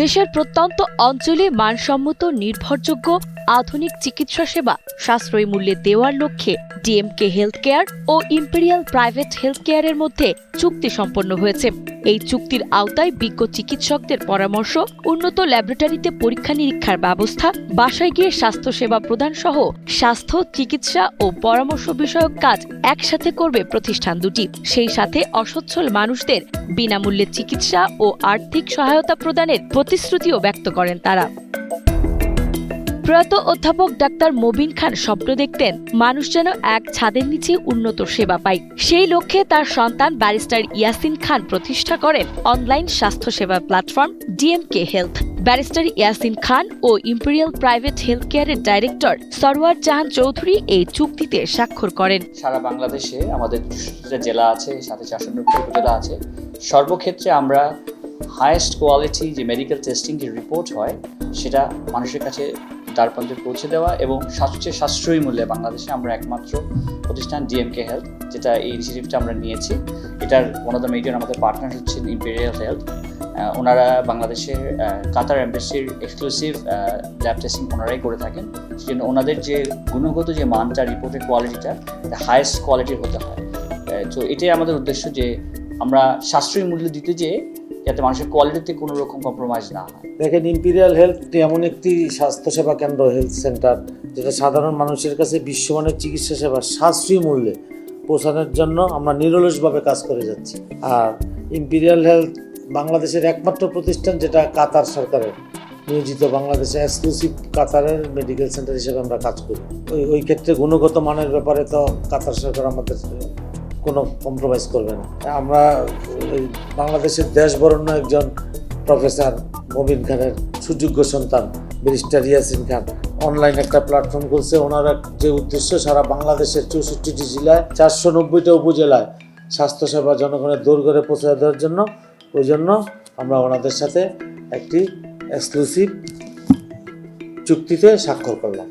দেশের প্রত্যন্ত অঞ্চলে মানসম্মত নির্ভরযোগ্য আধুনিক চিকিৎসা সেবা সাশ্রয়ী মূল্যে দেওয়ার লক্ষ্যে ডিএমকে হেলথ কেয়ার ও ইম্পেরিয়াল প্রাইভেট হেলথ কেয়ারের মধ্যে চুক্তি সম্পন্ন হয়েছে। এই চুক্তির আওতায় বিজ্ঞ চিকিৎসকদের পরামর্শ, উন্নত ল্যাবরেটরিতে পরীক্ষা নিরীক্ষার ব্যবস্থা, বাসায় গিয়ে স্বাস্থ্যসেবা প্রদান সহ স্বাস্থ্য, চিকিৎসা ও পরামর্শ বিষয়ক কাজ একসাথে করবে প্রতিষ্ঠান দুটি। সেই সাথে অসচ্ছল মানুষদের বিনামূল্যে চিকিৎসা ও আর্থিক সহায়তা প্রদানের প্রতিশ্রুতিও ব্যক্ত করেন তারা। প্রয়াত অধ্যাপক ডাক্তার মবিন খান স্বপ্ন দেখতেন মানুষ যেন এক ছাদের নিচে উন্নত সেবা পায়। সেই লক্ষ্যে তার সন্তান ব্যারিস্টার ইয়াসিন খান প্রতিষ্ঠা করেন অনলাইন স্বাস্থ্যসেবা platform DMK health. Barrister Yasin Khan ও ইম্পেরিয়াল প্রাইভেট হেলথ কেয়ারের ডাইরেক্টর সরওয়ার জাহান চৌধুরী এই চুক্তিতে স্বাক্ষর করেন। সারা বাংলাদেশে আমাদের জেলা আছে, সাথে 490 উপজেলা আছে, সর্বক্ষেত্রে আমরা হাইয়েস্ট কোয়ালিটি যে মেডিকেল টেস্টিং যে রিপোর্ট হয় সেটা মানুষের কাছে দ্বারপ্রান্তে পৌঁছে দেওয়া এবং সবচেয়ে সাশ্রয়ী মূল্যে বাংলাদেশে আমরা একমাত্র প্রতিষ্ঠান ডিএমকে হেলথ, যেটা এই ইনিশিয়েটিভটা আমরা নিয়েছি। এটার ওয়ান অফ দ্য মেজর আমাদের পার্টনার হচ্ছেন ইম্পেরিয়াল হেলথ। ওনারা বাংলাদেশের কাতার এম্বাসির এক্সক্লুসিভ ল্যাব টেস্টিং ওনারাই করে থাকেন। সেজন্য ওনাদের যে গুণগত যে মানটা, রিপোর্টের কোয়ালিটিটা হাইয়েস্ট কোয়ালিটির হতে হয়। তো এটাই আমাদের উদ্দেশ্য যে আমরা সাশ্রয়ী মূল্য দিতে যেয়ে যাতে মানুষের কোয়ালিটিতে কোনো রকম কম্প্রোমাইজ না হয়। দেখেন, ইম্পেরিয়াল হেলথ এমন একটি স্বাস্থ্যসেবা কেন্দ্র, হেলথ সেন্টার, যেটা সাধারণ মানুষের কাছে বিশ্বমানের চিকিৎসা সেবা সাশ্রয়ী মূল্যে পৌঁছানোর জন্য আমরা নিরলসভাবে কাজ করে যাচ্ছি। আর ইম্পেরিয়াল হেলথ বাংলাদেশের একমাত্র প্রতিষ্ঠান যেটা কাতার সরকারের নিয়োজিত, বাংলাদেশে এক্সক্লুসিভ কাতারের মেডিকেল সেন্টার হিসেবে আমরা কাজ করি। ওই ক্ষেত্রে গুণগত মানের ব্যাপারে তো কাতার সরকার আমাদের কোনো কম্প্রোমাইজ করবে না। আমরা বাংলাদেশের দেশ বরেণ্য একজন প্রফেসর মবিন খানের সুযোগ্য সন্তান ব্যারিস্টার ইয়াসিন খান অনলাইন একটা প্ল্যাটফর্ম করছে। ওনার যে উদ্দেশ্য সারা বাংলাদেশের 64টি জেলায় 490টা উপজেলায় স্বাস্থ্যসেবা জনগণের দোরগোড়ায় পৌঁছে দেওয়ার জন্য, ওই জন্য আমরা ওনাদের সাথে একটি এক্সক্লুসিভ চুক্তিতে স্বাক্ষর করলাম।